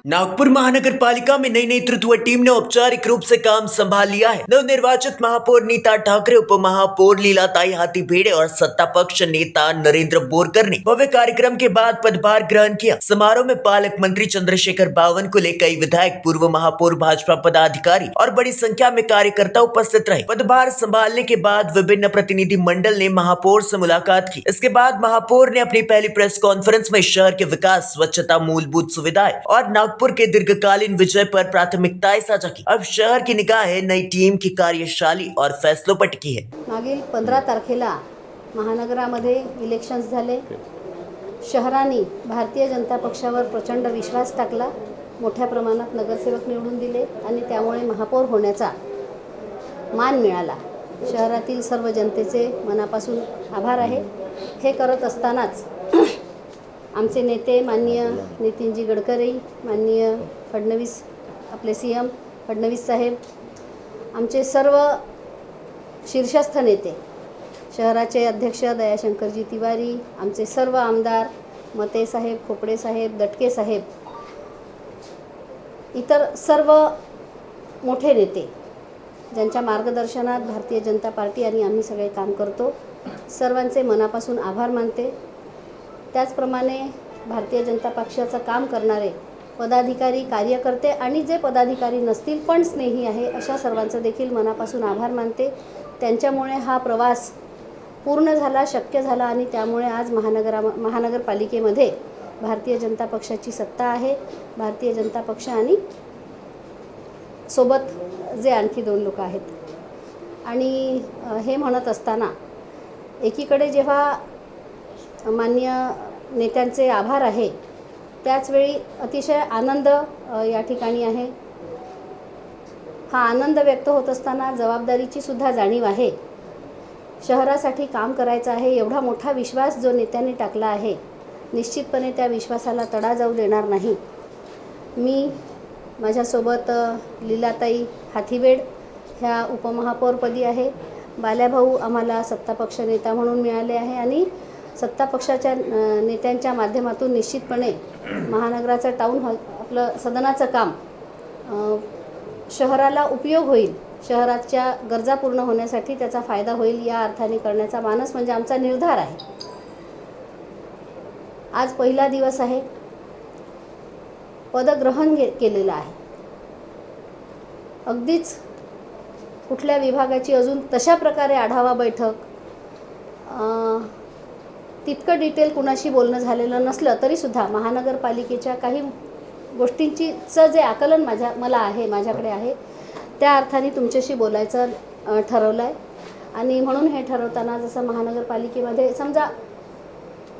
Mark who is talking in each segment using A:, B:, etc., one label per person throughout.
A: नागपुर महानगर पालिका में नई नेतृत्व टीम ने औपचारिक रूप से काम संभाल लिया है। नवनिर्वाचित महापौर नीता ठाकरे, उप महापौर लीलाताई हाथीबेड़े और सत्ता पक्ष नेता नरेंद्र बोरकर ने भव्य कार्यक्रम के बाद पदभार ग्रहण किया। समारोह में पालक मंत्री चंद्रशेखर बावनकुले, कई विधायक, पूर्व महापौर, भाजपा पदाधिकारी और बड़ी संख्या में कार्यकर्ता उपस्थित रहे। पदभार संभालने के बाद विभिन्न प्रतिनिधि मंडल ने महापौर से मुलाकात की। इसके बाद महापौर ने अपनी पहली प्रेस कॉन्फ्रेंस में शहर के विकास, स्वच्छता, मूलभूत सुविधाएं और नागपुर के दीर्घकालीन विजय पर प्राथमिकताएं साझा की। अब शहर की निगाहें नई टीम की कार्यशैली और फैसलों पर टिकी है।
B: मागील 15 तारखेला महानगरामध्ये इलेक्शन्स झाले। शहराने भारतीय जनता पक्षावर प्रचंड विश्वास टाकला, मोठ्या प्रमाणात नगरसेवक निवडून दिले आणि त्यामुळे महापौर होण्याचा मान मिळाला। शहरातील सर्व जनतेचे मनापासून आभार आहे। हे करत असतानाच आमचे नेते माननीय नितीनजी गडकरी, माननीय फडणवीस, आपले सीएम फडणवीस साहेब, आमचे सर्व शीर्षस्थ नेते, शहराचे अध्यक्ष दयाशंकरजी तिवारी, आमचे सर्व आमदार मते साहेब, खोपडे साहेब, दटके साहेब, इतर सर्व मोठे नेते ज्यांच्या मार्गदर्शनात भारतीय जनता पार्टी आणि आम्ही सगळे काम करतो, सर्वांचे मनापासून आभार मानते। त्याचप्रमाणे भारतीय जनता पक्षाचं काम करणारे पदाधिकारी, कार्यकर्ते आणि जे पदाधिकारी नसतील पण स्नेही आहे अशा सर्वांचं देखील मनापासून आभार मानते। त्यांच्यामुळे हा प्रवास पूर्ण झाला, शक्य झाला आणि त्यामुळे आज महानगरपालिकेमध्ये भारतीय जनता पक्षाची सत्ता आहे। भारतीय जनता पक्ष आणि सोबत जे आणखी 2 लोक आहेत आणि हे म्हणत असताना एकीकडे जेव्हा माननीय नेत्यांचे आभार आहे, त्याचवेळी अतिशय आनंद या ठिकाणी आहे। हा आनंद व्यक्त होत असताना जबाबदारीची सुद्धा जाणीव आहे। शहरासाठी काम करायचं आहे, एवढा मोठा विश्वास जो नेत्यांनी टाकला आहे, निश्चितपणे त्या विश्वासाला तडा जाऊ देणार नाही। मी माझ्यासोबत लीलाताई हाथीबेड ह्या उपमहापौरपदी आहे। बाल्याभाऊ आम्हाला सत्तापक्ष नेता म्हणून मिळाले आहे आणि सत्ता पक्षाच्या नेत्यांच्या माध्यमातून निश्चितपणे महानगराचं टाउन हॉल, आपलं सदनाचं काम शहराला उपयोग होईल, शहराच्या गरजा पूर्ण होण्यासाठी त्याचा फायदा होईल या अर्थाने करण्याचा मानस म्हणजे आमचा निर्धार आहे। आज पहिला दिवस आहे, पदग्रहण केलेलं आहे। अगदीच कुठल्या विभागाची अजून तशा प्रकारे आढावा बैठक, तितकं डिटेल कुणाशी बोलणं झालेलं नसलं तरीसुद्धा महानगरपालिकेच्या काही गोष्टींचं जे आकलन मला आहे, माझ्याकडे आहे, त्या अर्थाने तुमच्याशी बोलायचं ठरवलं आहे। आणि म्हणून हे ठरवताना जसं महानगरपालिकेमध्ये समजा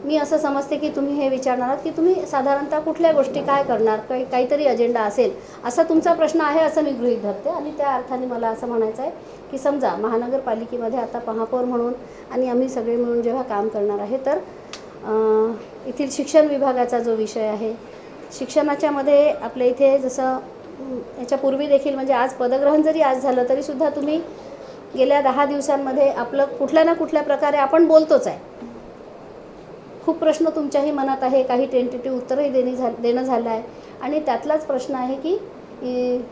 B: मी असं समजते की तुम्ही हे विचारणार आहात की तुम्ही साधारणतः कुठल्या गोष्टी काय करणार, काहीतरी अजेंडा असेल असा तुमचा प्रश्न आहे असं मी गृहीत धरते। आणि त्या अर्थाने मला असं म्हणायचं आहे की समजा महानगरपालिकेमध्ये आता महापौर म्हणून आणि आम्ही सगळे मिळून जेव्हा काम करणार आहे तर येथील शिक्षण विभागाचा जो विषय आहे, शिक्षणाच्यामध्ये आपल्या इथे जसं याच्यापूर्वी देखील म्हणजे आज पदग्रहण जरी आज झालं तरीसुद्धा तुम्ही गेल्या 10 दिवसांमध्ये आपलं कुठल्या ना कुठल्या प्रकारे आपण बोलतोच आहे। खूप प्रश्न तुमच्याही मनात आहे, काही टेंटेटिव्ह उत्तरही देणं झालं आहे आणि त्यातलाच प्रश्न आहे की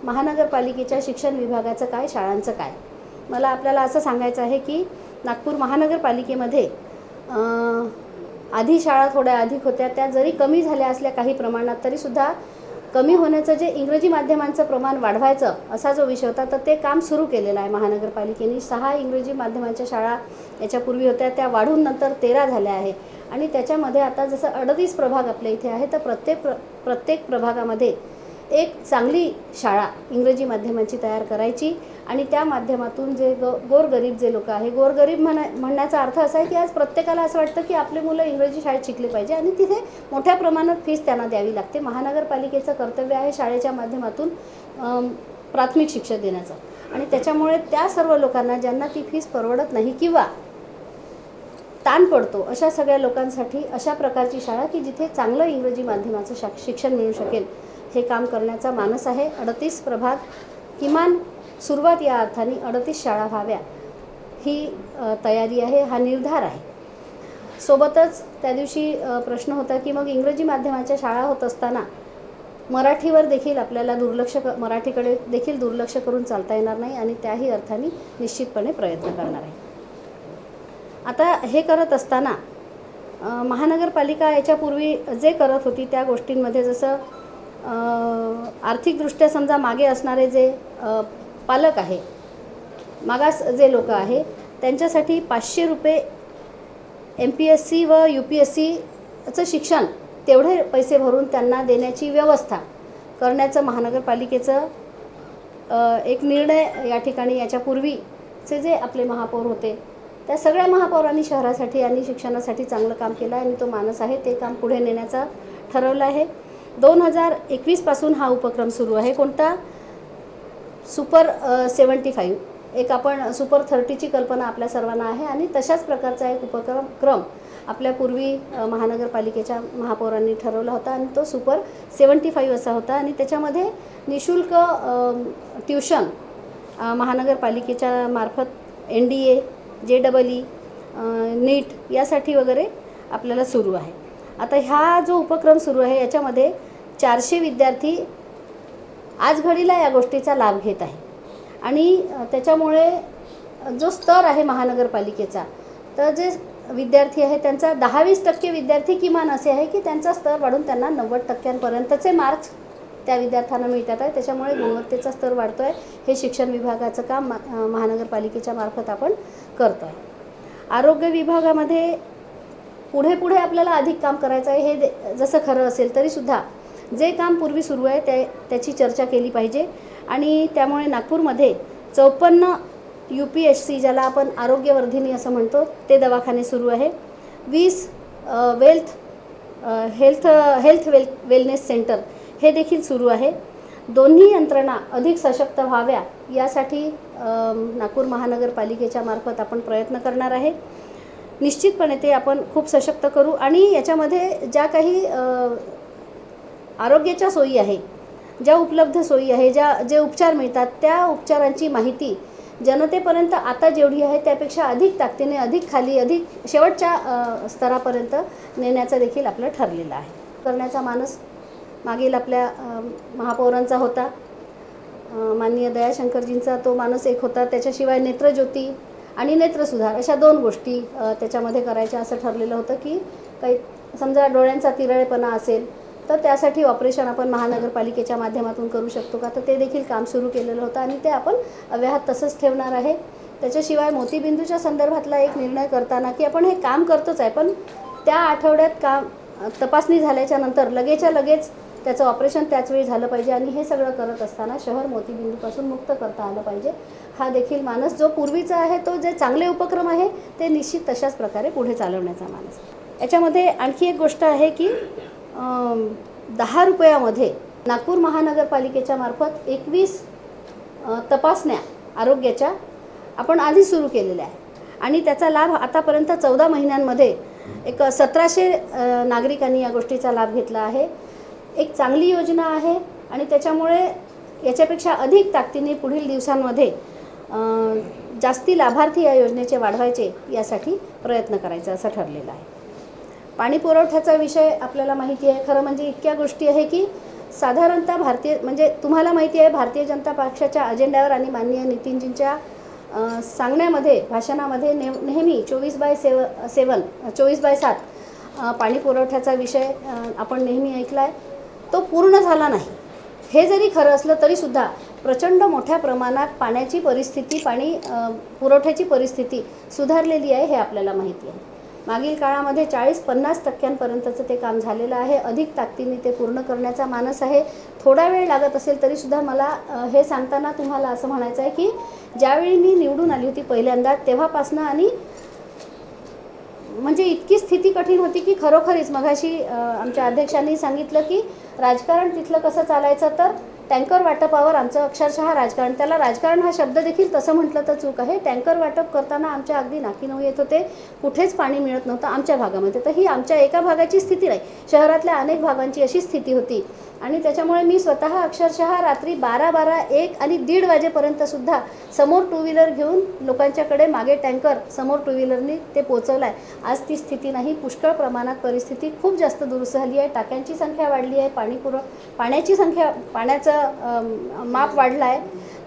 B: महानगरपालिकेच्या शिक्षण विभागाचं काय, शाळांचं काय। मला आपल्याला असं सांगायचं आहे की नागपूर महानगरपालिकेमध्ये आधी शाळा थोड्या अधिक होत्या, त्या जरी कमी झाल्या असल्या काही प्रमाणात तरीसुद्धा कमी होण्याचं जे इंग्रजी माध्यमांचं प्रमाण वाढवायचं असा जो विषय होता तर ते काम सुरू केलेलं आहे महानगरपालिकेने। 6 इंग्रजी माध्यमांच्या शाळा याच्यापूर्वी होत्या, त्या वाढून नंतर 13 झाल्या आहे आणि त्याच्यामध्ये आता जसं 38 प्रभाग आपल्या इथे आहे तर प्रत्येक प्रभागामध्ये एक चांगली शाळा इंग्रजी माध्यमांची तयार करायची आणि त्या माध्यमातून जे गोरगरीब जे लोक आहे, गोरगरीब म्हणण्याचा अर्थ असा आहे की आज प्रत्येकाला असं वाटतं की आपले मुलं इंग्रजी शाळेत शिकले पाहिजे आणि तिथे मोठ्या प्रमाणात फीस त्यांना द्यावी लागते। महानगरपालिकेचं कर्तव्य आहे शाळेच्या माध्यमातून प्राथमिक शिक्षण देण्याचं आणि त्याच्यामुळे त्या सर्व लोकांना ज्यांना ती फीस परवडत नाही किंवा ताण पडतो अशा सगळ्या लोकांसाठी अशा प्रकारची शाळा की जिथे चांगलं इंग्रजी माध्यमाचं शिक्षण मिळू शकेल हे काम करण्याचा मानस आहे। 38 प्रभाग किमान सुरुवात या अर्थाने 38 शाळा व्हाव्या ही तयारी आहे, हा निर्धार आहे। सोबतच त्या दिवशी प्रश्न होता की मग इंग्रजी माध्यमाच्या शाळा होत असताना मराठीवर देखील आपल्याला मराठीकडे देखील दुर्लक्ष करून चालता येणार नाही आणि त्याही अर्थाने निश्चितपणे प्रयत्न करणार आहे. आता हे करत असताना महानगरपालिका याच्यापूर्वी जे करत होती त्या गोष्टींमध्ये जसं आर्थिकदृष्ट्या समजा मागे असणारे जे पालक आहे, मागास जे लोक आहे, त्यांच्यासाठी 500 रुपये MPSC व UPSCचं शिक्षण तेवढे पैसे भरून त्यांना देण्याची व्यवस्था करण्याचं महानगरपालिकेचं एक निर्णय या ठिकाणी याच्यापूर्वीचे जे आपले महापौर होते त्या सगळ्या महापौरांनी शहरासाठी आणि शिक्षणासाठी चांगलं काम केलं आहे आणि तो मानस आहे ते काम पुढे नेण्याचा ठरवलं आहे. 2021 पासून हा उपक्रम सुरू आहे. कोणता? सुपर 75. एक आपण सुपर 30ची कल्पना आपल्या सर्वांना आहे आणि तशाच प्रकारचा एक उपक्रम आपल्यापूर्वी महानगरपालिकेच्या महापौरांनी ठरवला होता आणि तो सुपर 75 असा होता आणि त्याच्यामध्ये निशुल्क ट्युशन महानगरपालिकेच्या मार्फत NDA, JEE, नीट यासाठी वगैरे आपल्याला सुरू आहे. आता हा जो उपक्रम सुरू आहे याच्यामध्ये 400 विद्यार्थी आज घडीला या गोष्टीचा लाभ घेत आहे आणि त्याच्यामुळे जो स्तर आहे महानगरपालिकेचा, तर जे विद्यार्थी आहे त्यांचा 10-20% विद्यार्थी किमान असे आहे की त्यांचा स्तर वाढून त्यांना 90% मार्क्स त्या विद्यार्थ्यांना मिळतात आहे. त्याच्यामुळे गुणवत्तेचा स्तर वाढतो आहे. हे शिक्षण विभागाचं काम महानगरपालिकेच्या मार्फत आपण करतो आहे. आरोग्य विभागामध्ये पुढे आपल्याला अधिक काम करायचं आहे. हे जसं खरं असेल तरीसुद्धा जे काम पूर्वी सुरू आहे त्याची चर्चा केली पाहिजे आणि त्यामुळे नागपूरमध्ये 54 UPSC ज्याला आपण आरोग्यवर्धिनी असं म्हणतो ते दवाखाने सुरू आहे. 20 हेल्थ वेलनेस सेंटर हे देखील सुरू आहे. दोन्ही यंत्रणा अधिक सशक्त व्हाव्या यासाठी नागपूर महानगरपालिकेच्या मार्फत आपण प्रयत्न करणार आहे. निश्चितपणे ते आपण खूप सशक्त करू आणि याच्यामध्ये ज्या काही आरोग्याच्या सोयी आहे, ज्या उपलब्ध सोयी आहे, जे उपचार मिळतात त्या उपचारांची माहिती जनतेपर्यंत आता जेवढी आहे त्यापेक्षा अधिक ताकदीने, अधिक खाली, अधिक शेवटच्या स्तरापर्यंत नेण्याचं देखील आपलं ठरलेलं आहे. करण्याचा मानस मागील आपल्या महापौरांचा होता, माननीय दयाशंकरजींचा तो मानस एक होता. त्याच्याशिवाय नेत्रज्योती आणि नेत्रसुधार अशा 2 गोष्टी त्याच्यामध्ये करायच्या असं ठरलेलं होतं की काही समजा डोळ्यांचा तिरळेपणा असेल तर त्यासाठी ऑपरेशन आपण महानगरपालिकेच्या माध्यमातून करू शकतो का, तर ते देखील काम सुरू केलेलं होतं आणि ते आपण अव्याहत तसंच ठेवणार आहे. त्याच्याशिवाय मोतीबिंदूच्या संदर्भातला एक निर्णय करताना की आपण हे काम करतोच आहे पण त्या आठवड्यात काम तपासणी झाल्याच्या नंतर लगेचच्या लगेच त्याचं ऑपरेशन त्याच वेळी झालं पाहिजे आणि हे सगळं करत असताना शहर मोतीबिंदूपासून मुक्त करता आलं पाहिजे. हा देखील मानस जो पूर्वीचा आहे तो जे चांगले उपक्रम आहे ते निश्चित तशाच प्रकारे पुढे चालवण्याचा मानस. याच्यामध्ये आणखी एक गोष्ट आहे की 10 रुपयामध्ये नागपूर महानगरपालिकेच्या मार्फत 21 तपासण्या आरोग्याच्या आपण आधी सुरू केलेल्या आहे आणि त्याचा लाभ आतापर्यंत 14 महिन्यांमध्ये एक 1700 नागरिकांनी या गोष्टीचा लाभ घेतला आहे. एक चांगली योजना आहे आणि त्याच्यामुळे याच्यापेक्षा अधिक ताकदीने पुढील दिवसांमध्ये जास्ती लाभार्थी या योजनेचे वाढवायचे यासाठी प्रयत्न करायचा असं ठरलेलं आहे. पाणी पुरवठ्याचा विषय आपल्याला माहिती आहे. खरं म्हणजे इतक्या गोष्टी आहे की साधारणतः म्हणजे तुम्हाला माहिती आहे भारतीय जनता पक्षाच्या अजेंड्यावर आणि माननीय नितीनजींच्या सांगण्यामध्ये भाषणामध्ये नेहमी 24/7 पाणी पुरवठ्याचा विषय आपण नेहमी ऐकला आहे. तो पूर्ण झाला नाही हे जरी खरं असलं तरीसुद्धा प्रचंड मोठ्या प्रमाणात पाण्याची परिस्थिती, पाणी पुरवठ्याची परिस्थिती सुधारलेली आहे हे आपल्याला माहिती आहे. मागील काळामध्ये 40-50% ते काम झालेलं आहे. अधिक ताकदीने ते पूर्ण करण्याचा मानस आहे. थोडा वेळ लागत असेल तरीसुद्धा मला हे सांगताना तुम्हाला असं म्हणायचं आहे की ज्यावेळी मी निवडून आली होती पहिल्यांदा तेव्हापासनं आणि म्हणजे इतकी स्थिती कठीण होती की खरोखरीच मगाशी आमच्या अध्यक्षांनी सांगितलं की राजकारण तिथलं कसं चालायचं तर टँकर वाटपावर आमचं अक्षरशः राजकारण, त्याला राजकारण हा शब्द देखील तसं म्हटलं तर चूक आहे. टँकर वाटप करताना आमच्या अगदी नाकीनऊ येत होते, कुठेच पाणी मिळत नव्हतं आमच्या भागामध्ये. तर ही आमच्या एका भागाची स्थिती नाही, शहरातल्या अनेक भागांची अशी स्थिती होती. आणि त्याच्यामुळे मी स्वतः अक्षरशः रात्री 12, 1 आणि 1:30 वाजेपर्यंतसुद्धा समोर टू व्हीलर घेऊन लोकांच्याकडे मागे टँकर समोर टू व्हीलरनी ते पोचवलं आहे. आज ती स्थिती नाही. पुष्कळ प्रमाणात परिस्थिती खूप जास्त दुरुस्त झाली आहे. टाक्यांची संख्या वाढली आहे, पाण्याची संख्या, पाण्याचं माप वाढलं आहे.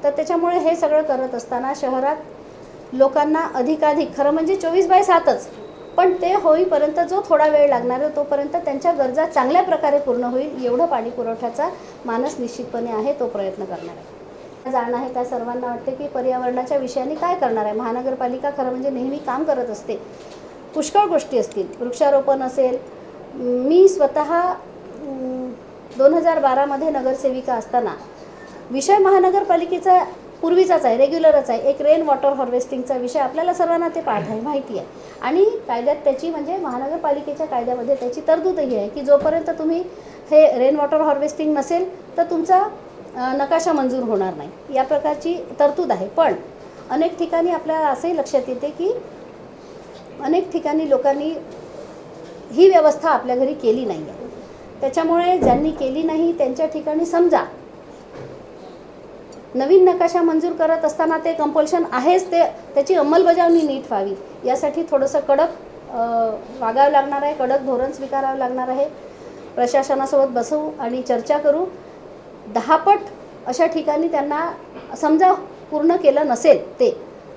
B: तर त्याच्यामुळे हे सगळं करत असताना शहरात लोकांना अधिकाधिक, खरं म्हणजे 24/7च, पण ते होईपर्यंत जो थोडा वेळ लागणार आहे तोपर्यंत त्यांच्या गरजा चांगल्या प्रकारे पूर्ण होईल एवढं पाणी पुरवठ्याचा मानस निश्चितपणे आहे, तो प्रयत्न करणार आहे. जाणं आहे त्या सर्वांना वाटते की पर्यावरणाच्या विषयाने काय करणार आहे. महानगरपालिका खरं म्हणजे नेहमी काम करत असते. पुष्कळ गोष्टी असतील, वृक्षारोपण असेल. मी स्वतः 2012मध्ये नगरसेविका असताना विषय महानगरपालिकेचा पूर्वीचाच आहे, रेग्युलरच आहे. एक रेन वॉटर हार्वेस्टिंगचा विषय आपल्याला सर्वांना ते पाठ आहे, माहिती आहे. आणि कायद्यात त्याची, म्हणजे महानगरपालिकेच्या कायद्यामध्ये त्याची तरतूदही आहे की जोपर्यंत तुम्ही हे रेन वॉटर हार्वेस्टिंग नसेल तर तुमचा नकाशा मंजूर होणार नाही, या प्रकारची तरतूद आहे. पण अनेक ठिकाणी आपल्याला असंही लक्षात येते की अनेक ठिकाणी लोकांनी ही व्यवस्था आपल्या घरी केली नाही आहे. त्याच्यामुळे ज्यांनी केली नाही त्यांच्या ठिकाणी समजा नवीन नकाशा मंजूर करत असताना ते कंपल्शन आहेच, त्याची अंमलबजावणी नीट व्हावी यासाठी थोडंसं कडक वागावं लागणार आहे, कडक धोरण स्वीकारावं लागणार आहे. प्रशासनासोबत बसू आणि चर्चा करू. 10 पट अशा ठिकाणी त्यांना समजा पूर्ण केलं नसेल ते,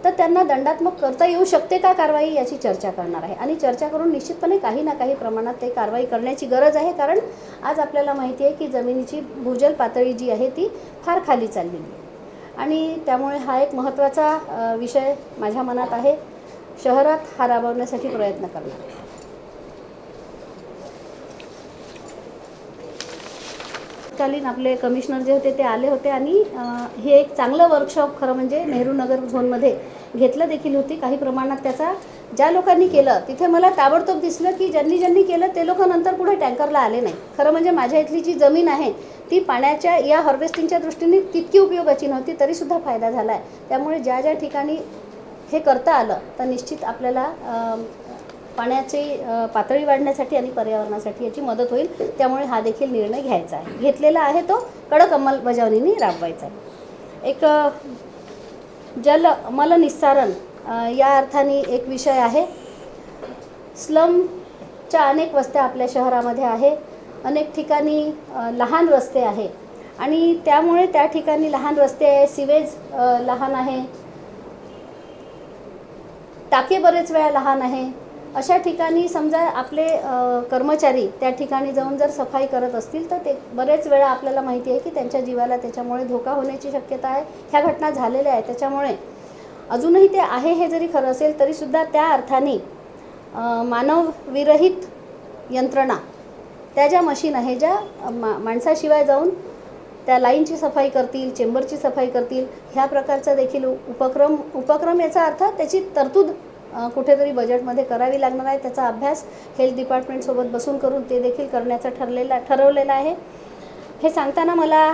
B: तर त्यांना दंडात्मक करता येऊ शकते का कारवाई याची चर्चा करणार आहे. आणि चर्चा करून निश्चितपणे काही ना काही प्रमाणात ते कारवाई करण्याची गरज आहे. कारण आज आपल्याला माहिती आहे की जमिनीची भूजल पातळी जी आहे ती फार खाली चाललेली आहे. आणि त्यामुळे हा एक महत्त्वाचा विषय माझ्या मनात आहे. शहरात हा राबवण्यासाठी प्रयत्न करणार. तत्कालीन आपले कमिशनर जे होते ते आले होते आणि हे एक चांगलं वर्कशॉप खरं म्हणजे नेहरू नगर झोनमध्ये घेतलं देखील होती. काही प्रमाणात त्याचा ज्या लोकांनी केलं तिथे मला ताबडतोब दिसलं की ज्यांनी केलं ते लोक नंतर पुढे टँकरला आले नाही. खरं म्हणजे माझ्या इथली जी जमीन आहे ती पाण्याच्या या हार्वेस्टिंगच्या दृष्टीने तितकी उपयोगाची नव्हती, तरीसुद्धा फायदा झाला आहे. त्यामुळे ज्या ठिकाणी हे करता आलं तर निश्चित आपल्याला पाण्याची पातळी वाढण्यासाठी आणि पर्यावरणासाठी याची मदत होईल. त्यामुळे हा देखील निर्णय घ्यायचा आहे, घेतलेला आहे, तो कडक अंमलबजावणीने राबवायचा आहे. एक मल निस्सारण या अर्थाने एक विषय आहे. स्लमच्या अनेक वस्त्या आपल्या शहरामध्ये आहे. अनेक ठिकाणी लहान रस्ते आहे आणि त्यामुळे त्या ठिकाणी लहान रस्ते आहे, सिवेज लहान आहे, टाके बरेच वेळा लहान आहे. अशा ठिकाणी समजा आपले कर्मचारी त्या ठिकाणी जाऊन जर सफाई करत असतील तर ते बरेच वेळा आपल्याला माहिती आहे की त्यांच्या जीवाला त्याच्यामुळे धोका होण्याची शक्यता आहे. ह्या घटना झालेल्या आहेत. त्याच्यामुळे अजूनही ते आहे हे जरी खरं असेल तरीसुद्धा त्या अर्थाने मानवविरहित यंत्रणा, त्या ज्या मशीन आहे ज्या माणसाशिवाय जाऊन त्या लाईनची सफाई करतील, चेंबरची सफाई करतील, ह्या प्रकारचा देखील उपक्रम याचा अर्थ त्याची तरतूद कुठेतरी बजेटमध्ये करावी लागणार आहे. त्याचा अभ्यास हेल्थ डिपार्टमेंटसोबत बसून करून ते देखील करण्याचा ठरवलेला आहे. हे सांगताना मला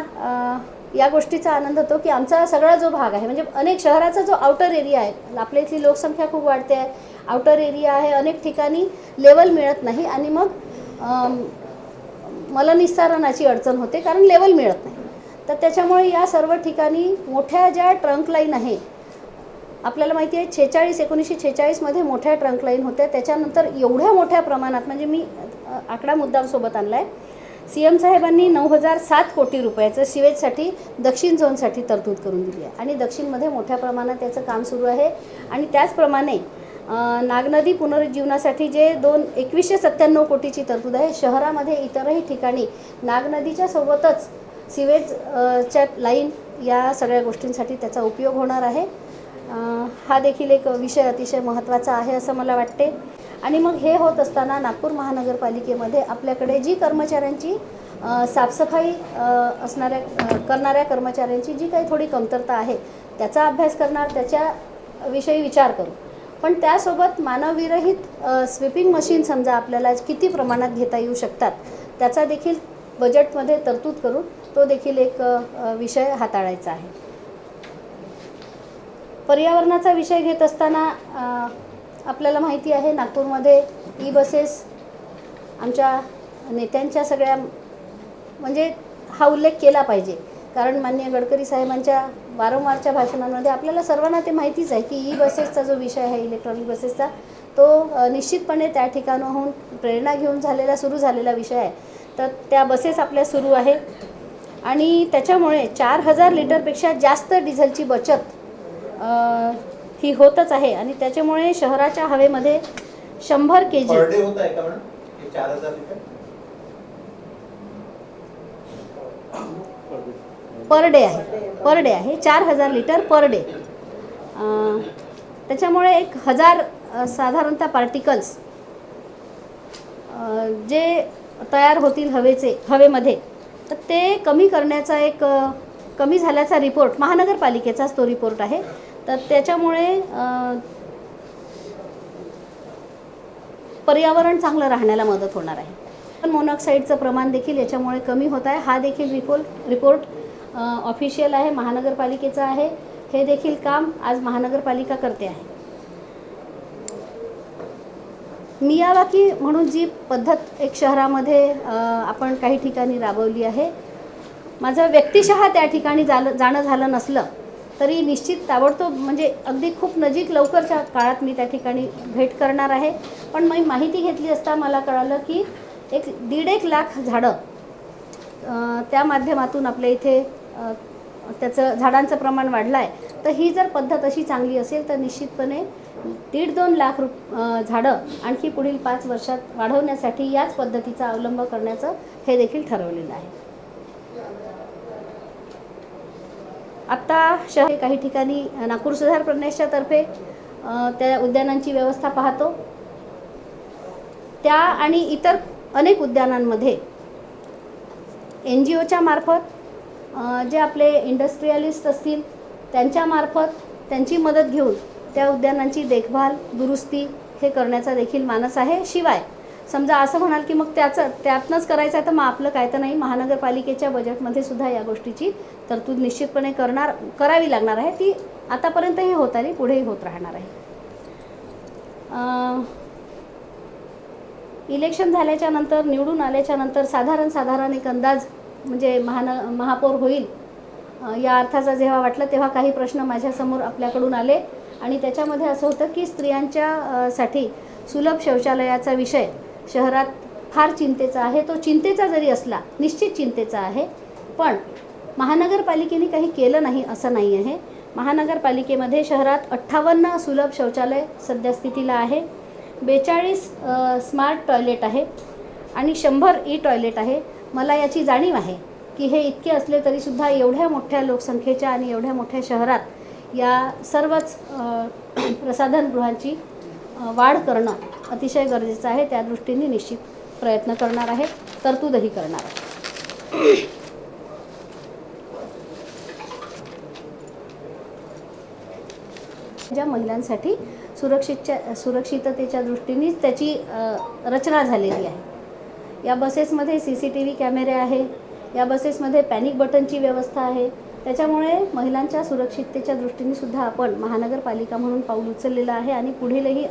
B: या गोष्टीचा आनंद होतो की आमचा सगळा जो भाग आहे, म्हणजे अनेक शहराचा जो आउटर एरिया आहे, आपल्या इथली लोकसंख्या खूप वाढते आहे, आउटर एरिया आहे, अनेक ठिकाणी लेवल मिळत नाही आणि मग मलनिस्सारणाची अडचण होते कारण लेवल मिळत नाही. तर त्याच्यामुळे या सर्व ठिकाणी मोठ्या ज्या ट्रंक लाईन आहे, आपल्याला माहिती आहे 1946मध्ये मोठ्या ट्रंक लाईन होत्या. त्याच्यानंतर एवढ्या मोठ्या प्रमाणात, म्हणजे मी आकडा मुद्दामसोबत आणला आहे, CM साहेबांनी 9,007 कोटी रुपयाचं सिवेजसाठी दक्षिण झोनसाठी तरतूद करून दिली आहे आणि दक्षिणमध्ये मोठ्या प्रमाणात त्याचं काम सुरू आहे. आणि त्याचप्रमाणे नागनदी पुनरुज्जीवनासाठी जे 2197 कोटीची तरतूद आहे. शहरामध्ये इतरही ठिकाणी नागनदीच्या सोबतच सिवेजच्या लाईन या सगळ्या गोष्टींसाठी त्याचा उपयोग होणार आहे. हा देखील एक विषय अतिशय महत्त्वाचा आहे असं मला वाटते. आणि मग हे होत असताना नागपूर महानगरपालिकेमध्ये आपल्याकडे जी कर्मचाऱ्यांची साफसफाई करणाऱ्या कर्मचाऱ्यांची जी काही थोडी कमतरता आहे त्याचा अभ्यास करणार, त्याच्याविषयी विचार करू. पण त्यासोबत मानवविरहित स्वीपिंग मशीन समजा आपल्याला किती प्रमाणात घेता येऊ शकतात त्याचा देखील बजेटमध्ये तरतूद करून तो देखील एक विषय हाताळायचा आहे. पर्यावरणाचा विषय घेत असताना आपल्याला माहिती आहे नागपूरमध्ये ई बसेस आमच्या नेत्यांच्या सगळ्या म्हणजे हा उल्लेख केला पाहिजे, कारण माननीय गडकरी साहेबांच्या वारंवारच्या भाषणांमध्ये आपल्याला सर्वांना ते माहितीच आहे की ई बसेसचा जो विषय आहे इलेक्ट्रॉनिक बसेसचा तो निश्चितपणे त्या ठिकाणाहून प्रेरणा घेऊन सुरू झालेला विषय आहे. तर त्या बसेस आपल्या सुरू आहे आणि त्याच्यामुळे 4000 लिटरपेक्षा जास्त डिझेलची बचत ही होतच आहे आणि त्याच्यामुळे शहराच्या हवेमध्ये 100 kg
C: पर डे होता है का मैडम ये 4000 लिटर
B: पर डे आहे 4000 लिटर पर डे. त्याच्यामुळे 1000 साधारणतः पार्टिकल्स जे तयार होतील हवेमध्ये तर ते कमी करण्याचा कमी झाल्याचा रिपोर्ट महानगरपालिकेचाच तो रिपोर्ट आहे. तर त्याच्यामुळे पर्यावरण चांगलं राहण्याला मदत होणार आहे. कार्बन मोनॉक्साईडचं प्रमाण देखील याच्यामुळे कमी होत आहे. हा देखील रिपोर्ट ऑफिशियल आहे, महानगरपालिकेचा आहे. हे देखील काम आज महानगरपालिका करते आहे. मियावाकी म्हणून जी पद्धत एक शहरामध्ये आपण काही ठिकाणी राबवली आहे, माझं व्यक्तिशः त्या ठिकाणी जाणं झालं नसलं तरी निश्चित ताबडतोब म्हणजे अगदी खूप नजीक लवकरच्या काळात मी त्या ठिकाणी भेट करणार आहे. पण मी माहिती घेतली असता मला कळालं की 1.5 लाख झाडं त्या माध्यमातून आपल्या इथे त्याचं झाडांचं प्रमाण वाढलं आहे. तर ही जर पद्धत अशी चांगली असेल तर निश्चितपणे 1.5-2 लाख झाडं आणखी पुढील 5 वर्षात वाढवण्यासाठी याच पद्धतीचा अवलंब करण्याचं हे देखील ठरवलेलं आहे. आत्ता शहर काही ठिकाणी नागपूर सुधार प्रन्यासच्या तर्फे त्या उद्यानांची व्यवस्था पाहतो. त्या आणि इतर अनेक उद्यानांमध्ये NGOच्या मार्फत जे आपले इंडस्ट्रियलिस्ट असतील त्यांच्यामार्फत त्यांची मदत घेऊन त्या उद्यानांची देखभाल दुरुस्ती हे करण्याचा देखील मानस आहे. शिवाय समजा असं म्हणाल की मग त्यातनंच करायचं आहे तर मग आपलं काय तर नाही, महानगरपालिकेच्या बजेटमध्ये सुद्धा या गोष्टीची तरतूद निश्चितपणे करावी लागणार आहे. ती आतापर्यंतही होत आली, पुढेही होत राहणार आहे. इलेक्शन झाल्याच्या नंतर निवडून आल्याच्या नंतर साधारण एक अंदाज म्हणजे महापौर होईल या अर्थाचा जेव्हा वाटलं तेव्हा काही प्रश्न माझ्यासमोर आपल्याकडून आले आणि त्याच्यामध्ये असं होतं की स्त्रियांच्या साठी सुलभ शौचालयाचा विषय शहरात फार चिंतेचा आहे. तो चिंतेचा जरी असला, निश्चित चिंतेचा आहे, पण महानगरपालिकेने काही केलं नाही असं नाही आहे. महानगरपालिकेमध्ये शहरात 58 सुलभ शौचालय सद्यस्थितीला आहे, 42 स्मार्ट टॉयलेट आहे आणि 100 ई टॉयलेट आहे. मला याची जाणीव आहे की हे इतके असले तरीसुद्धा एवढ्या मोठ्या लोकसंख्येच्या आणि एवढ्या मोठ्या शहरात या सर्वच प्रसाधनगृहांची वाढ करणं अतिशय गरजेचं आहे. त्या दृष्टीने निश्चित प्रयत्न करणार आहे, तरतूदही करणार आहे. ज्या महिलांसाठी सुरक्षिततेच्या दृष्टीनेच त्याची रचना झालेली आहे. या बसेसमध्ये CCTV कॅमेरे आहे, या बसेसमध्ये पॅनिक बटनची व्यवस्था आहे. त्याच्यामुळे महिलांच्या सुरक्षिततेच्या दृष्टीने सुद्धा आपण महानगरपालिका म्हणून पाऊल उचललेलं आहे आणि पुढीलही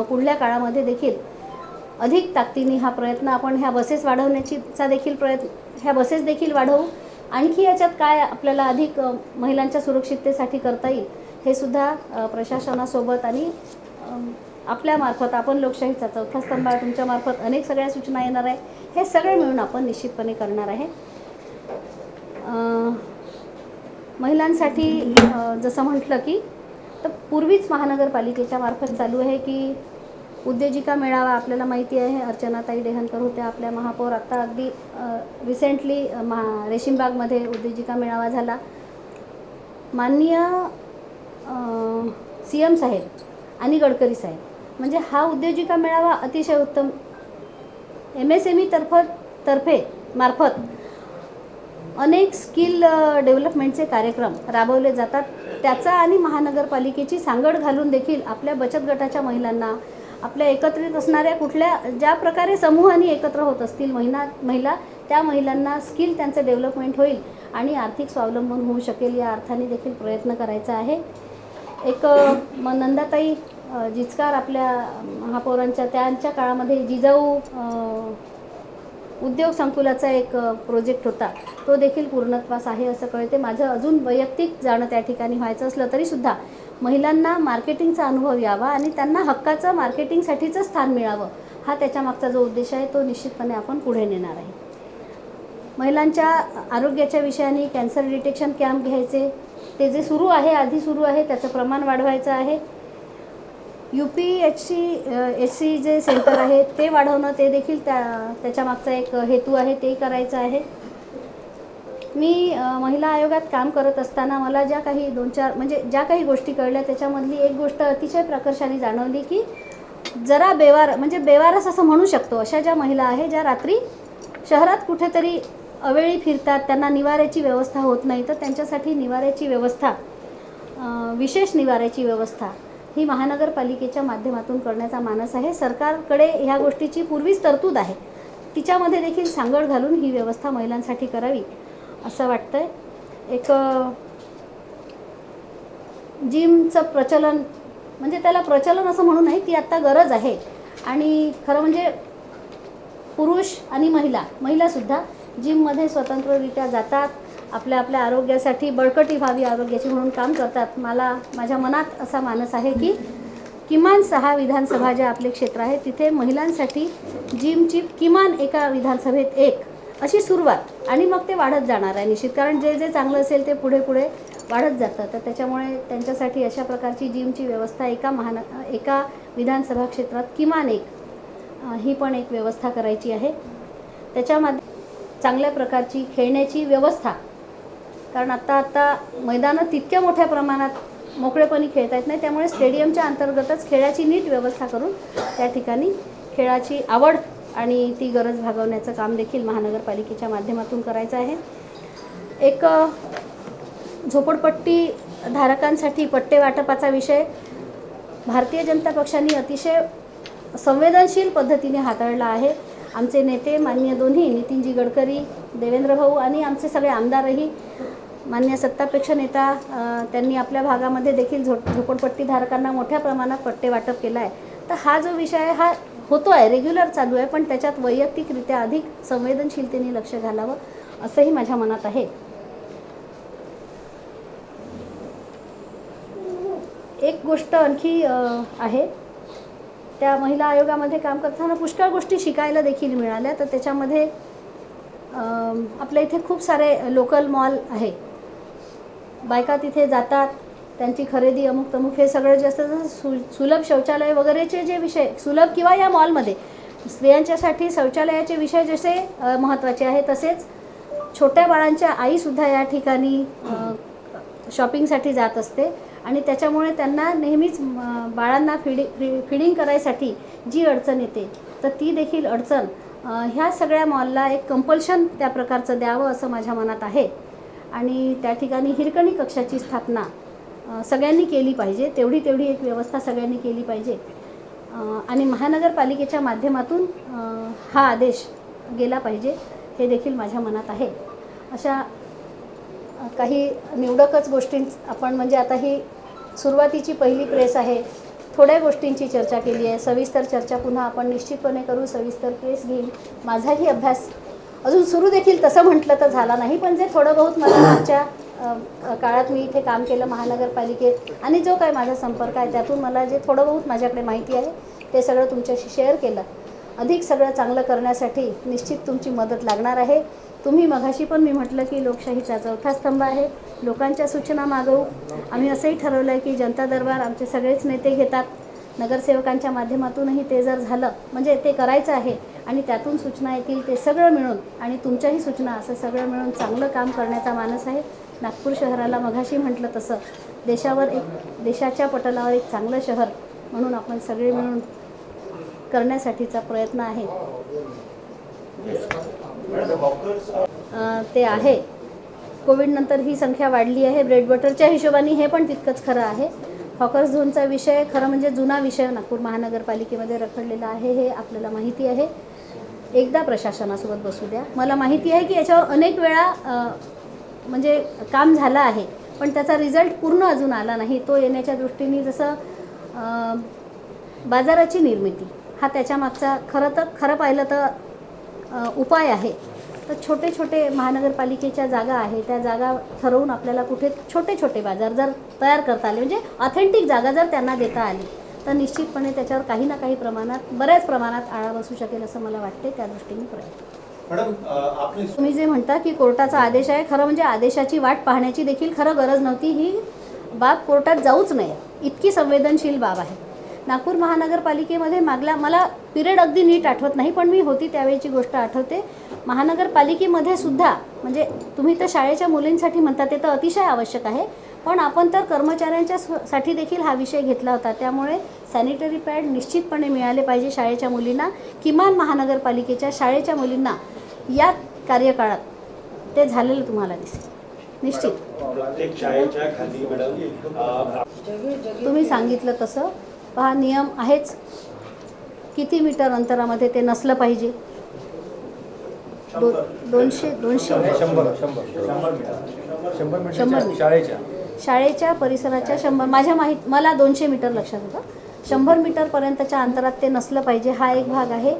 B: पुढल्या काळामध्ये देखील अधिक ताकदीने हा प्रयत्न आपण ह्या बसेस वाढवण्याचा देखील ह्या बसेस देखील वाढवू. आणखी याच्यात काय आपल्याला अधिक महिलांच्या सुरक्षिततेसाठी करता येईल हे सुद्धा प्रशासनासोबत आणि आपल्यामार्फत आपण लोकशाहीचा चौथा स्तंभ तुमच्यामार्फत अनेक सगळ्या सूचना येणार आहे. हे सगळे मिळून आपण निश्चितपणे करणार आहे. महिलांसाठी जसं म्हटलं की तर पूर्वीच महानगरपालिकेच्या मार्फत चालू आहे की उद्योजिका मेळावा आपल्याला माहिती आहे. अर्चनाताई डेहनकर होत्या आपल्या महापौर. आत्ता अगदी रिसेंटली रेशीमबागमध्ये उद्योजिका मेळावा झाला. माननीय CM साहेब आणि गडकरी साहेब म्हणजे हा उद्योजिका मेळावा अतिशय उत्तम MSME तर्फे मार्फत अनेक स्किल डेव्हलपमेंटचे कार्यक्रम राबवले जातात. त्याचा आणि महानगरपालिकेची सांगड घालून देखील आपल्या बचत गटाच्या महिलांना आपल्या एकत्रित असणाऱ्या ज्या प्रकारे समूहाने एकत्र होत असतील महिला त्या महिलांना स्किल त्यांचं डेव्हलपमेंट होईल आणि आर्थिक स्वावलंबन होऊ शकेल या अर्थाने देखील प्रयत्न करायचा आहे. एक नंदाताई जिचकार आपल्या महापौरांच्या त्यांच्या काळामध्ये जिजाऊ उद्योग संकुलाचा एक प्रोजेक्ट होता, तो देखील पूर्णत्वास आहे असं कळते. माझं अजून वैयक्तिक जाणं त्या ठिकाणी व्हायचं असलं तरीसुद्धा महिलांना मार्केटिंगचा अनुभव यावा आणि त्यांना हक्काचं मार्केटिंगसाठीचं स्थान मिळावं, हा त्याच्यामागचा जो उद्देश आहे तो निश्चितपणे आपण पुढे नेणार आहे. महिलांच्या आरोग्याच्या विषयाने कॅन्सर डिटेक्शन कॅम्प घ्यायचे, ते जे सुरू आहे, आधी सुरू आहे, त्याचं प्रमाण वाढवायचं आहे. UPHC जे सेंटर आहे ते वाढवणं, ते देखील त्याच्यामागचा एक हेतू आहे, ते करायचं आहे. मी महिला आयोगात काम करत असताना मला ज्या काही 2-4 म्हणजे ज्या काही गोष्टी कळल्या त्याच्यामधली एक गोष्ट अतिशय प्रकर्षाने जाणवली की जरा बेवारस असं म्हणू शकतो, अशा ज्या महिला आहे ज्या रात्री शहरात कुठेतरी अवेळी फिरतात, त्यांना निवाऱ्याची व्यवस्था होत नाही, तर त्यांच्यासाठी निवाऱ्याची व्यवस्था, विशेष निवाऱ्याची व्यवस्था ही महानगरपालिकेच्या माध्यमातून करण्याचा मानस आहे. सरकारकडे ह्या गोष्टीची पूर्वीच तरतूद आहे, तिच्यामध्ये देखील सांगड घालून ही व्यवस्था महिलांसाठी करावी असं वाटतंय. एक जिमचं प्रचलन, म्हणजे त्याला प्रचलन असं म्हणू नये, ती आत्ता गरज आहे. आणि खरं म्हणजे पुरुष आणि महिलासुद्धा जिममध्ये स्वतंत्ररित्या जातात, आपल्या आरोग्यासाठी बळकटी व्हावी आरोग्याची म्हणून काम करतात. माझ्या मनात असा मानस आहे की किमान 6 विधानसभा ज्या आपले क्षेत्र आहे तिथे महिलांसाठी जिमची किमान एका विधानसभेत एक अशी सुरुवात, आणि मग ते वाढत जाणार आहे निश्चित, कारण जे जे चांगलं असेल ते पुढे वाढत जातं. तर त्याच्यामुळे त्यांच्यासाठी अशा प्रकारची जिमची व्यवस्था एका विधानसभा क्षेत्रात किमान एक ही पण एक व्यवस्था करायची आहे. त्याच्यामध्ये चांगल्या प्रकारची खेळण्याची व्यवस्था, कारण आत्ता मैदानं तितक्या मोठ्या प्रमाणात मोकळेपणी खेळता येत नाही, त्यामुळे स्टेडियमच्या अंतर्गतच खेळाची नीट व्यवस्था करून त्या ठिकाणी खेळाची आवड आणि ती गरज भागवण्याचं काम देखील महानगरपालिकेच्या माध्यमातून करायचं आहे. एक झोपडपट्टी धारकांसाठी पट्टे वाटपाचा विषय भारतीय जनता पक्षाने अतिशय संवेदनशील पद्धतीने हाताळला आहे. आमचे नेते माननीय दोन्ही नितीनजी गडकरी, देवेंद्र भाऊ आणि आमचे सगळे आमदारही, माननीय सत्तापेक्ष नेता, त्यांनी आपल्या भागामध्ये देखील झोपडपट्टी धारकांना मोठ्या प्रमाणात पट्टे वाटप केलं आहे. तर हा जो विषय आहे हा होतो आहे, रेग्युलर चालू आहे, पण त्याच्यात वैयक्तिकरित्या अधिक संवेदनशीलतेने लक्ष घालावं असंही माझ्या मनात आहे. एक गोष्ट आणखी आहे, त्या महिला आयोगामध्ये काम करताना पुष्कळ गोष्टी शिकायला देखील मिळाल्या. तर त्याच्यामध्ये आपल्या इथे खूप सारे लोकल मॉल आहे, बायका तिथे जातात, त्यांची खरेदी अमुक तमुक हे सगळं जे असतं, सुलभ शौचालय वगैरेचे जे विषय सुलभ किंवा या मॉलमध्ये स्त्रियांच्यासाठी शौचालयाचे विषय जसे महत्त्वाचे आहे, तसेच छोट्या बाळांच्या आईसुद्धा या ठिकाणी शॉपिंगसाठी जात असते आणि त्याच्यामुळे त्यांना नेहमीच बाळांना फिडिंग करायसाठी जी अडचण येते, तर ती देखील अडचण ह्या सगळ्या मॉलला एक कंपल्शन त्या प्रकारचं द्यावं असं माझ्या मनात आहे. आणि त्या ठिकाणी हिरकणी कक्षाची स्थापना सगळ्यांनी केली पाहिजे, तेवढी एक व्यवस्था सगळ्यांनी केली पाहिजे. आणि महानगरपालिकेच्या माध्यमातून हा आदेश गेला पाहिजे, हे देखील माझ्या मनात आहे. अशा काही निवडकच गोष्टी आपण, म्हणजे आता ही सुरुवातीची पहिली प्रेस आहे, थोड्या गोष्टींची चर्चा केली आहे. सविस्तर चर्चा पुन्हा आपण निश्चितपणे करू, सविस्तर प्रेस घेईन. माझाही अभ्यास अजून सुरू देखील तसं म्हटलं तर झाला नाही, पण जे थोडं बहुत मला मागच्या काळात मी इथे काम केलं महानगरपालिकेत आणि जो काय माझा संपर्क आहे त्यातून मला जे थोडं बहुत माझ्याकडे माहिती आहे ते सगळं तुमच्याशी शेअर केलं. अधिक सगळं चांगलं करण्यासाठी निश्चित तुमची मदत लागणार आहे. तुम्ही मघाशी पण मी म्हटलं की लोकशाहीचा चौथा स्तंभ आहे, लोकांच्या सूचना मागवू. आम्ही असंही ठरवलं आहे की जनता दरबार आमचे सगळेच नेते घेतात, नगरसेवकांच्या माध्यमातूनही ते जर झालं म्हणजे ते करायचं आहे आणि त्यातून सूचना येतील ते सगळं मिळून आणि तुमच्याही सूचना असं सगळं मिळून चांगलं काम करण्याचा मानस आहे. नागपूर शहराला मघाशी म्हटलं तसं देशाच्या पटलावर एक चांगलं शहर म्हणून आपण सगळे मिळून करण्यासाठीचा प्रयत्न आहे. ते आहे. कोविडनंतर ही संख्या वाढली आहे, ब्रेड बटरच्या हिशोबाने हे पण तितकंच खरं आहे. हॉकर्स झोनचा विषय खरं म्हणजे जुना विषय नागपूर महानगरपालिकेमध्ये रखडलेला आहे, हे आपल्याला माहिती आहे. एकदा प्रशासनासोबत बसू द्या. मला माहिती आहे की याच्यावर अनेक वेळा म्हणजे काम झालं आहे, पण त्याचा रिझल्ट पूर्ण अजून आला नाही. तो येण्याच्या दृष्टीने जसं बाजाराची निर्मिती हा त्याच्यामागचा खरं पाहिलं तर उपाय आहे. तर छोटे छोटे महानगरपालिकेच्या जागा आहे, त्या जागा ठरवून आपल्याला कुठे छोटे छोटे बाजार जर तयार करता आले, म्हणजे ऑथेंटिक जागा जर त्यांना देता आली, तर निश्चितपणे त्याच्यावर काही ना काही प्रमाणात, बऱ्याच प्रमाणात आळा बसू शकेल असं मला वाटते. त्या दृष्टीने प्रयत्न.
C: मॅडम आपली
B: तुम्ही जे म्हणता की कोर्टाचा आदेश आहे, खरं म्हणजे आदेशाची वाट पाहण्याची देखील खरं गरज नव्हती. ही बाब कोर्टात जाऊच नये इतकी संवेदनशील बाब आहे. नागपूर महानगरपालिकेमध्ये मला पिरियड अगदी नीट आठवत नाही, पण मी होती त्यावेळीची गोष्ट आठवते. महानगरपालिकेमध्ये सुद्धा, म्हणजे तुम्ही तर शाळेच्या मुलींसाठी म्हणता, ते तर अतिशय आवश्यक आहे, पण आपण तर कर्मचाऱ्यांच्या साठी देखील हा विषय घेतला होता. त्यामुळे सॅनिटरी पॅड निश्चितपणे मिळाले पाहिजे शाळेच्या मुलींना. किमान महानगरपालिकेच्या शाळेच्या मुलींना या कार्यकाळात ते झालेलं तुम्हाला दिसेल निश्चित.
D: प्रत्येक शाळेच्या खाली मॅडम
B: तुम्ही सांगितलं तसं पहा, नियम आहेच. किती मीटर अंतरामध्ये ते नसलं पाहिजे? 200 मीटर शाळेच्या परिसराच्या 100, मला 200 मीटर लक्षात होतं. 100 मीटरपर्यंतच्या अंतरात ते नसलं पाहिजे. हा एक भाग आहे.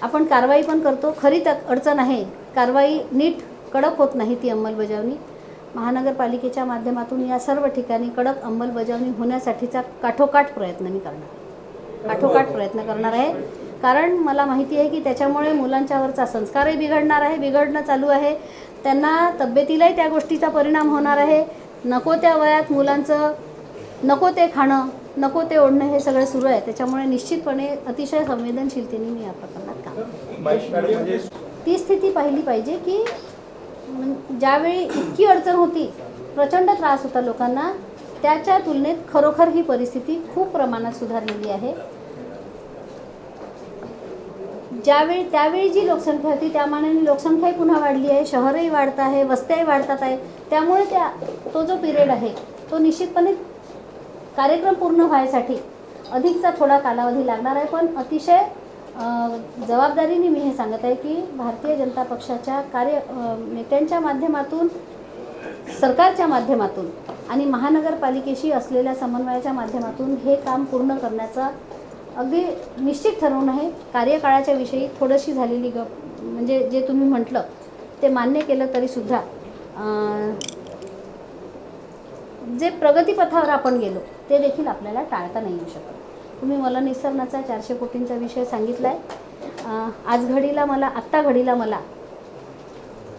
B: आपण कारवाई पण करतो. खरी त्यात अडचण आहे, कारवाई नीट कडक होत नाही ती अंमलबजावणी. महानगरपालिकेच्या माध्यमातून या सर्व ठिकाणी कडक अंमलबजावणी होण्यासाठीचा काठोकाठ प्रयत्न करणार आहे. कारण मला माहिती आहे की त्याच्यामुळे मुलांच्यावरचा संस्कारही बिघडणं चालू आहे. त्यांना तब्येतीलाही त्या गोष्टीचा परिणाम होणार आहे. नको त्या वयात मुलांचं नको ते खाणं, नको ते ओढणं, हे सगळं सुरू आहे. त्याच्यामुळे निश्चितपणे अतिशय संवेदनशीलतेने मी या प्रकरणात काम करते. ती स्थिती पाहिली पाहिजे की ज्यावेळी इतकी अडचण होती, प्रचंड त्रास होता लोकांना, त्याच्या तुलनेत खरोखर ही परिस्थिती खूप प्रमाणात सुधारलेली आहे. त्यावेळी जी लोकसंख्या होती त्या मानाने लोकसंख्याही पुन्हा वाढली आहे, शहरही वाढत आहे, वस्त्याही वाढतात आहे. त्यामुळे तो जो पिरियड आहे तो निश्चितपणे कार्यक्रम पूर्ण व्हायसाठी अधिकचा थोडा कालावधी लागणार आहे. पण अतिशय जबाबदारीने मी हे सांगत आहे की भारतीय जनता पक्षाच्या नेत्यांच्या माध्यमातून, सरकारच्या माध्यमातून आणि महानगरपालिकेशी असलेल्या समन्वयाच्या माध्यमातून हे काम पूर्ण करण्याचा अगदी निश्चित ठरवून आहे. कार्यकाळाच्या विषयी थोडीशी झालेली म्हणजे जे तुम्ही म्हटलं ते मान्य केलं तरीसुद्धा जे प्रगतीपथावर आपण गेलो ते देखील आपल्याला टाळता नाही येऊ शकत. तुम्ही मला निसरणाचा 400 कोटींचा विषय सांगितला आहे. आत्ता घडीला मला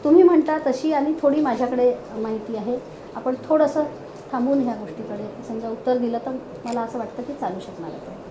B: तुम्ही म्हणता तशी आणि थोडी माझ्याकडे माहिती आहे. आपण थोडंसं थांबून ह्या गोष्टीकडे समजा उत्तर दिलं तर मला असं वाटतं की चालू शकणार आहे.